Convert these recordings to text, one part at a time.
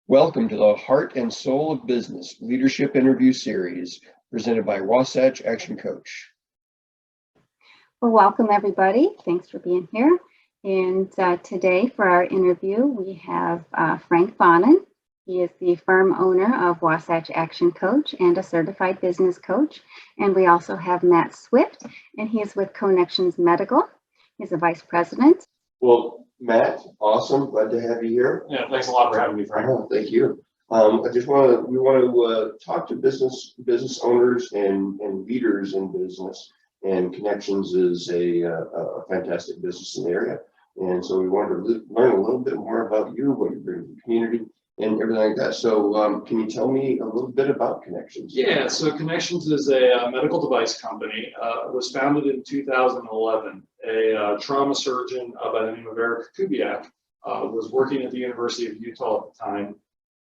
Welcome to the Heart and Soul of Business Leadership Interview Series presented by Wasatch ActionCOACH. Well, welcome everybody. Thanks for being here. And today for our interview, we have Frank Bonin. He is the firm owner of Wasatch ActionCOACH and a certified business coach. And we also have Matt Swift, and he is with CoNextions Medical. He's a vice president. Well, Matt, awesome. Glad to have you here. Yeah, thanks a lot for having me, Frank. Thank you. We want to talk to business owners and leaders in business, and CoNextions is a fantastic business in the area. And so we wanted to learn a little bit more about you, what you bring to the community, and everything like that. So can you tell me a little bit about CoNextions? Yeah, so CoNextions is a medical device company. It was founded in 2011. A trauma surgeon by the name of Eric Kubiak was working at the University of Utah at the time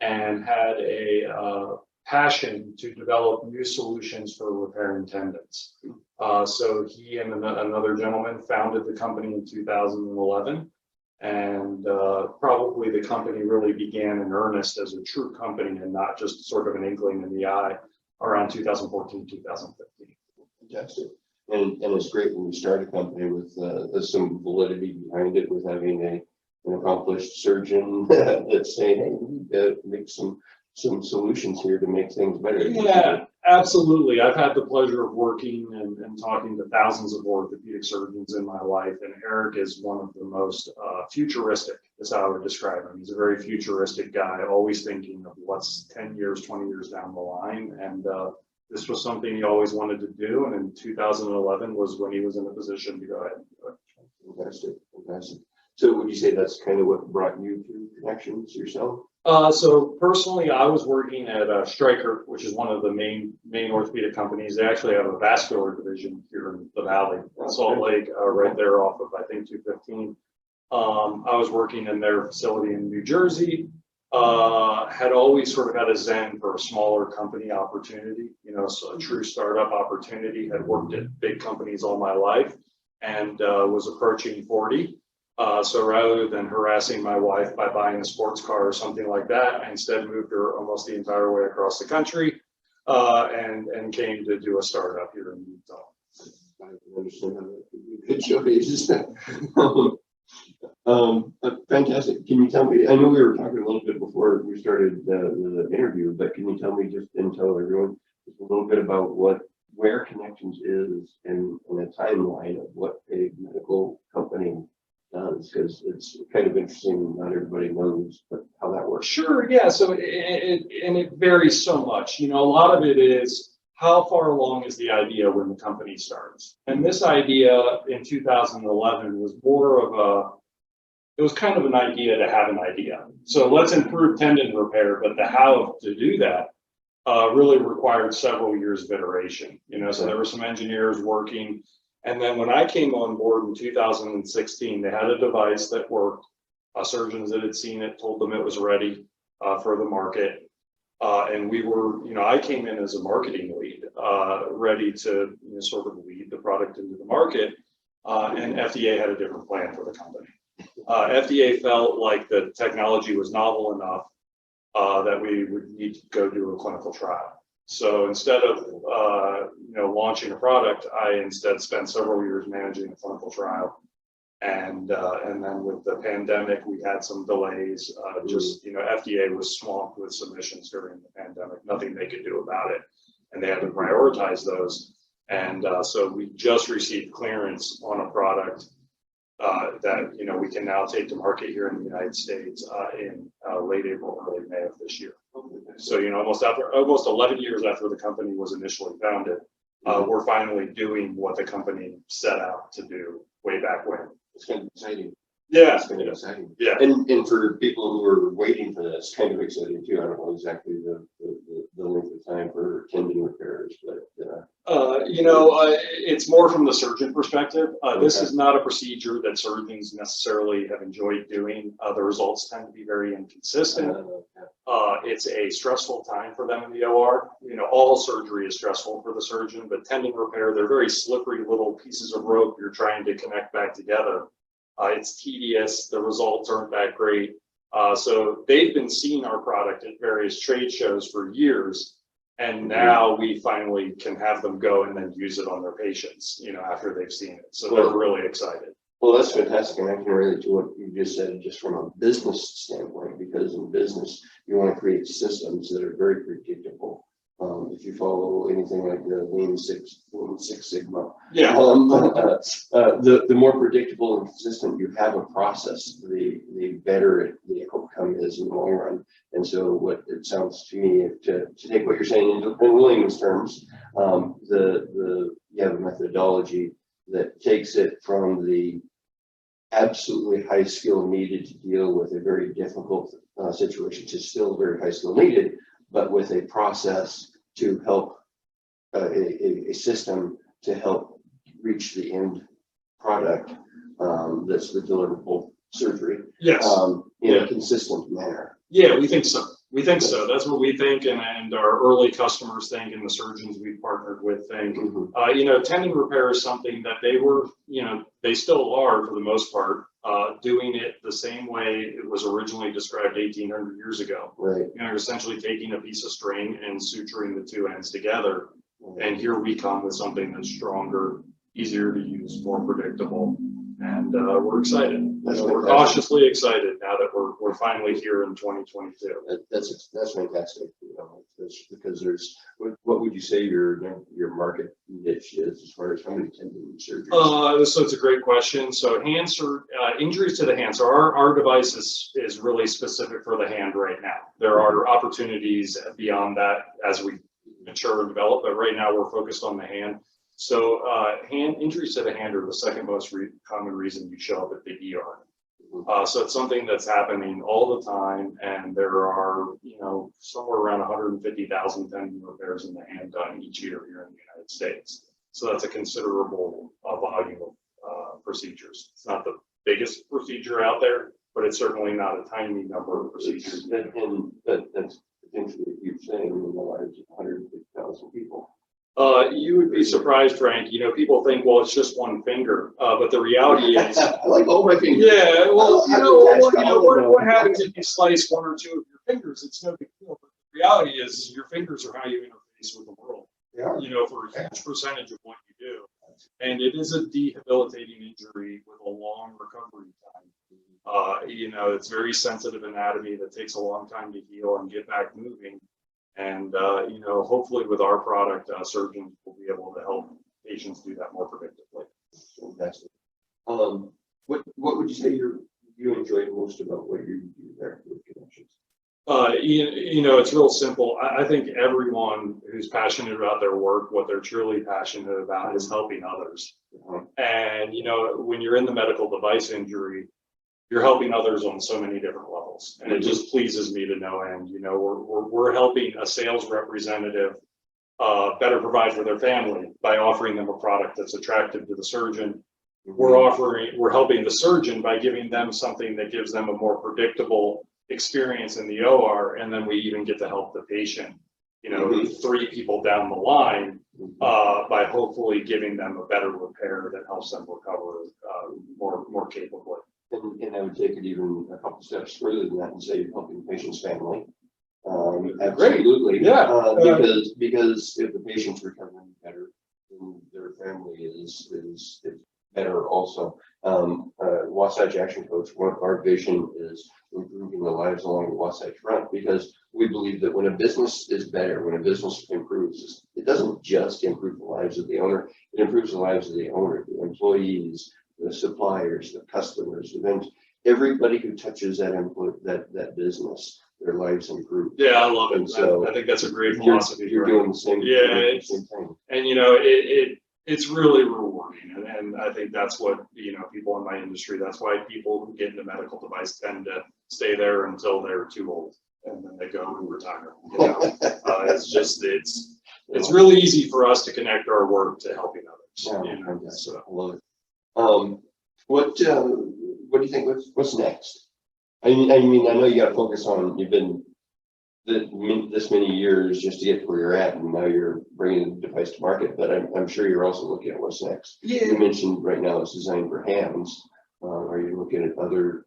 and had a passion to develop new solutions for repairing tendons. So he and another gentleman founded the company in 2011. And probably the company really began in earnest as a true company and not just sort of an inkling in the eye around 2014, 2015. Fantastic. And it's great when you start a company with some validity behind it, with having an accomplished surgeon that's saying, hey, we need to make some solutions here to make things better. Yeah, absolutely. I've had the pleasure of working and talking to thousands of orthopedic surgeons in my life, and Eric is one of the most futuristic, is how I would describe him. He's a very futuristic guy, always thinking of what's 10 years, 20 years down the line. And this was something he always wanted to do. And in 2011 was when he was in a position to go ahead and do it. Fantastic. So would you say that's kind of what brought you to CoNextions yourself? So personally, I was working at Stryker, which is one of the main orthopedic companies. They actually have a vascular division here in the Valley, Salt Lake, right there off of, I think, 215. I was working in their facility in New Jersey. Had always sort of had a zen for a smaller company opportunity, so a true startup opportunity. Had worked at big companies all my life and was approaching 40. So rather than harassing my wife by buying a sports car or something like that, I instead moved her almost the entire way across the country and came to do a startup here in Utah. I can understand how that could be a good choice. Fantastic. Can you tell me, I know we were talking a little bit before we started the interview, but can you tell me and tell everyone just a little bit about where CoNextions is in a timeline of what a medical company does, because it's kind of interesting. Not everybody knows how that works. Sure, yeah. So it varies so much. A lot of it is how far along is the idea when the company starts. And this idea in 2011 was it was kind of an idea to have an idea. So let's improve tendon repair, but the how to do that really required several years of iteration. So there were some engineers working. And then when I came on board in 2016, they had a device that worked. Surgeons that had seen it told them it was ready for the market. And we were, I came in as a marketing lead, ready to sort of lead the product into the market. And FDA had a different plan for the company. FDA felt like the technology was novel enough that we would need to go do a clinical trial. So instead of launching a product, I instead spent several years managing a clinical trial, and then with the pandemic, we had some delays. FDA was swamped with submissions during the pandemic. Nothing they could do about it, and they had to prioritize those. And so we just received clearance on a product that we can now take to market here in the United States in late April, early May of this year. So almost 11 years after the company was initially founded, we're finally doing what the company set out to do way back when. It's kind of exciting. Yeah, it's kind of exciting. Yeah, and for people who are waiting for this, kind of exciting too. I don't know exactly the length of time for tendon repairs, but it's more from the surgeon perspective. This is not a procedure that surgeons necessarily have enjoyed doing. The results tend to be very inconsistent. It's a stressful time for them in the OR. All surgery is stressful for the surgeon, but tendon repair, they're very slippery little pieces of rope you're trying to connect back together. It's tedious. The results aren't that great. So they've been seeing our product at various trade shows for years. And now we finally can have them go and then use it on their patients, after they've seen it. So they're really excited. Well, that's fantastic, and I can relate to what you just said, just from a business standpoint, because in business, you want to create systems that are very predictable. If you follow anything like the Lean Six Sigma, Yeah. The more predictable and consistent you have a process, the better the outcome is in the long run. And so, what it sounds to me, to take what you're saying in layman's terms, you have a methodology that takes it from the absolutely high skill needed to deal with a very difficult situation to still very high skill needed, but with a process to help a system to help reach the end product that's the deliverable surgery. Yes. In a consistent manner. Yeah, we think so. We think so. That's what we think, and our early customers think, and the surgeons we've partnered with think. Tendon repair is something that they were, they still are for the most part, doing it the same way it was originally described 1,800 years ago. Right. Essentially taking a piece of string and suturing the two ends together. And here we come with something that's stronger, easier to use, more predictable. And we're excited. We're cautiously excited now that we're finally here in 2022. That's fantastic. Because there's what would you say your market niche is as far as how many tendon surgeries? So it's a great question. So injuries to the hand. So our device is really specific for the hand right now. There are opportunities beyond that as we mature and develop, but right now we're focused on the hand. So hand injuries to the hand are the second most common reason you show up at the ER. So it's something that's happening all the time, and there are somewhere around 150,000 tendon repairs in the hand done each year here in the United States. So that's a considerable volume of procedures. It's not the biggest procedure out there, but it's certainly not a tiny number of procedures. And that's potentially a huge thing in the lives of 150,000 people. You would be surprised, Frank. People think, well, it's just one finger, but the reality is, I like all my fingers. yeah. Well, what happens if you slice one or two of your fingers? It's no big deal. But the reality is, your fingers are how you interface with the world. Yeah. For a huge percentage of what you do, and it is a debilitating injury with a long recovery time. It's very sensitive anatomy that takes a long time to heal and get back moving. And, hopefully with our product, surgeons will be able to help patients do that more predictably. Fantastic. What would you say you enjoyed most about what you do there with CoNextions? It's real simple. I think everyone who's passionate about their work, what they're truly passionate about is helping others. And, when you're in the medical device injury, you're helping others on so many different levels, and it just pleases me to no end. We're helping a sales representative better provide for their family by offering them a product that's attractive to the surgeon. We're helping the surgeon by giving them something that gives them a more predictable experience in the OR, and then we even get to help the patient, 3 people down the line, by hopefully giving them a better repair that helps them recover more capably. And I would take it even a couple steps further than that and say you're helping the patient's family. Great. Absolutely. Yeah. Because if the patient's recovering better, then their family is better also. Wasatch ActionCOACH, one of our vision is improving the lives along the Wasatch front, because we believe that when a business is better, when a business improves, it doesn't just improve the lives of the owner, it improves the lives of the owner, the employees, the suppliers, the customers, the vendors, everybody who touches that business, their lives improve. Yeah, I love it. And so I think that's a great philosophy. You're doing the same. Yeah, same thing. And it's really rewarding, and I think that's what people in my industry. That's why people who get into medical device tend to stay there until they're too old, and then they go and retire. It's really easy for us to connect our work to helping others. Yeah, so I love it. What do you think? What's next? I mean, I know you got to focus on. You've been this many years just to get to where you're at, and now you're bringing the device to market. But I'm sure you're also looking at what's next. Yeah. You mentioned right now it's designed for hands. Are you looking at other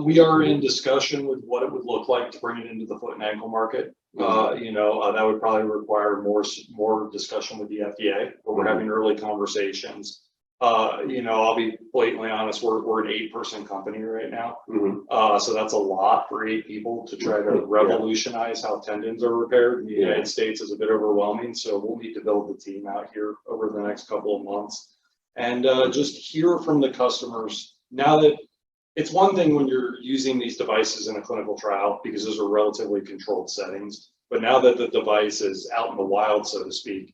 We are in discussion with what it would look like to bring it into the foot and ankle market. That would probably require more discussion with the FDA, but we're having early conversations. I'll be blatantly honest, we're an 8-person company right now. So that's a lot for 8 people to try to revolutionize how tendons are repaired in the United States is a bit overwhelming. So we'll need to build the team out here over the next couple of months and just hear from the customers. Now that it's one thing when you're using these devices in a clinical trial because those are relatively controlled settings, but now that the device is out in the wild, so to speak,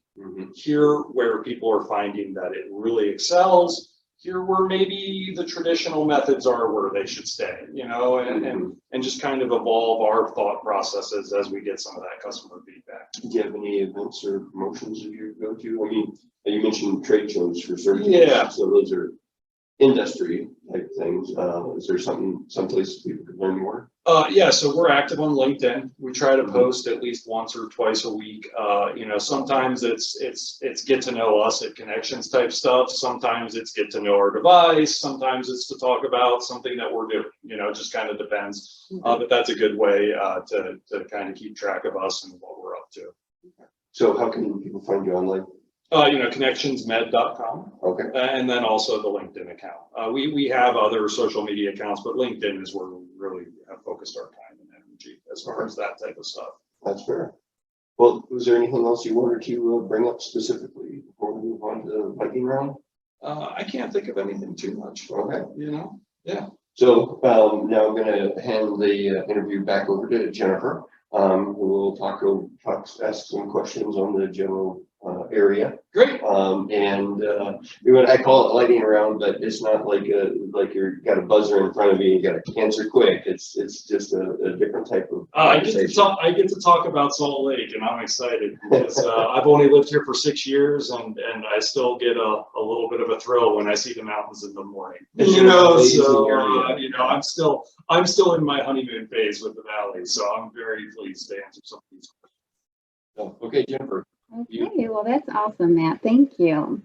here where people are finding that it really excels, here where maybe the traditional methods are where they should stay, and just kind of evolve our thought processes as we get some of that customer feedback. Do you have any events or promotions that you go to? I mean, you mentioned trade shows for surgeons. So those are industry type things. Is there someplace people can learn more? So we're active on LinkedIn. We try to post at least once or twice a week. Sometimes it's get to know us at CoNextions type stuff. Sometimes it's get to know our device. Sometimes it's to talk about something that we're doing. It just kind of depends. But that's a good way to kind of keep track of us and what we're up to. So how can people find you online? CoNextionsMed.com. Okay. And then also the LinkedIn account. We have other social media accounts, but LinkedIn is where we really have focused our time and energy as far as that type of stuff. That's fair. Well, was there anything else you wanted to bring up specifically before we move on to the lightning round? I can't think of anything too much. Okay. Yeah. So now I'm going to hand the interview back over to Jennifer, who will ask some questions on the general area. Great. I call it lightning round, but it's not like you've got a buzzer in front of you. You got to answer quick. It's just a different type of. I get to talk about Salt Lake, and I'm excited because I've only lived here for 6 years, and I still get a little bit of a thrill when I see the mountains in the morning. I'm still in my honeymoon phase with the valley, so I'm very pleased to answer some of these questions. Okay, Jennifer. Okay, well, that's awesome, Matt. Thank you.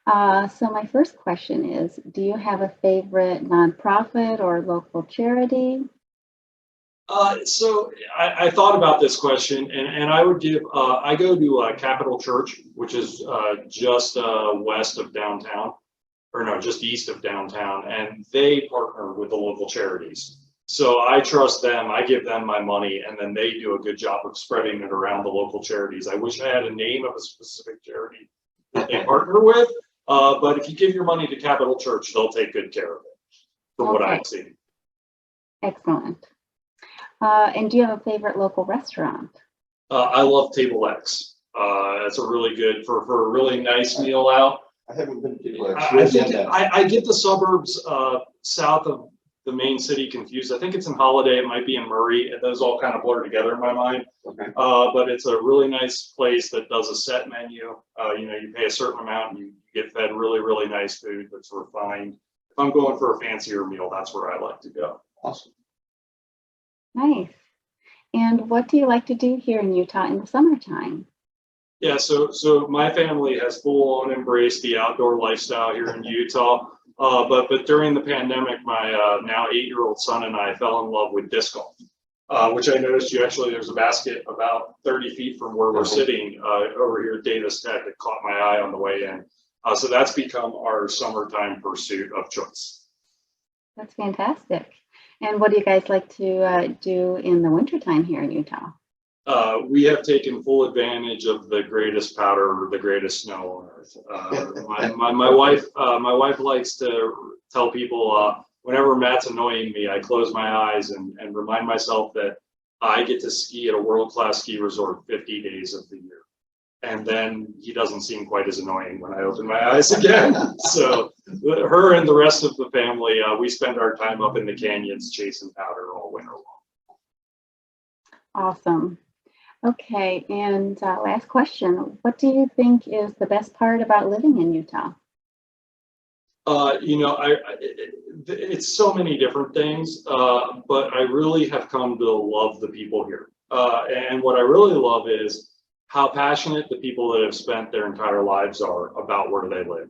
So my first question is, do you have a favorite nonprofit or local charity? So I thought about this question, and I would give, I go to Capital Church, which is just west of downtown, or no, just east of downtown, and they partner with the local charities. So I trust them, I give them my money, and then they do a good job of spreading it around the local charities. I wish I had a name of a specific charity that they partner with, but if you give your money to Capital Church, they'll take good care of it, from what I've seen. Excellent. And do you have a favorite local restaurant? I love Table X. It's a really good, for a really nice meal out. I haven't been to Table X. I get the suburbs south of the main city confused. I think it's in Holiday, it might be in Murray. Those all kind of blur together in my mind. Okay. But it's a really nice place that does a set menu. You pay a certain amount and you get fed really, really nice food that's refined. If I'm going for a fancier meal, that's where I like to go. Awesome. Nice. And what do you like to do here in Utah in the summertime? Yeah, so my family has full on embraced the outdoor lifestyle here in Utah. But during the pandemic, my now 8-year-old son and I fell in love with disc golf, which I noticed there's a basket about 30 feet from where we're sitting over here at Davis Tech that caught my eye on the way in. So that's become our summertime pursuit of choice. That's fantastic. And what do you guys like to do in the wintertime here in Utah? We have taken full advantage of the greatest powder, the greatest snow on earth. My wife likes to tell people whenever Matt's annoying me, I close my eyes and remind myself that I get to ski at a world-class ski resort 50 days of the year. And then he doesn't seem quite as annoying when I open my eyes again. So her and the rest of the family, we spend our time up in the canyons chasing powder all winter long. Awesome. Okay, and last question. What do you think is the best part about living in Utah? It's so many different things, but I really have come to love the people here. And what I really love is how passionate the people that have spent their entire lives are about where they live.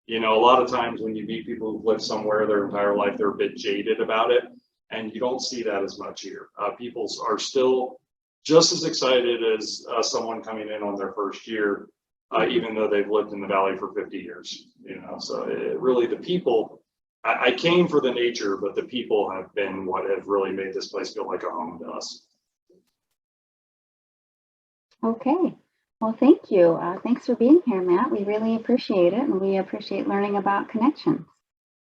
A lot of times when you meet people who've lived somewhere their entire life, they're a bit jaded about it. And you don't see that as much here. People are still just as excited as someone coming in on their first year, even though they've lived in the Valley for 50 years. So really the people, I came for the nature, but the people have been what have really made this place feel like a home to us. Okay. Well, thank you. Thanks for being here, Matt. We really appreciate it, and we appreciate learning about CoNextions.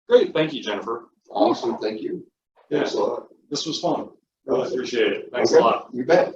Great. Thank you, Jennifer. Awesome, thank you. Yeah, Thanks a lot. this was fun. Really appreciate it. Thanks Okay, a lot. You bet.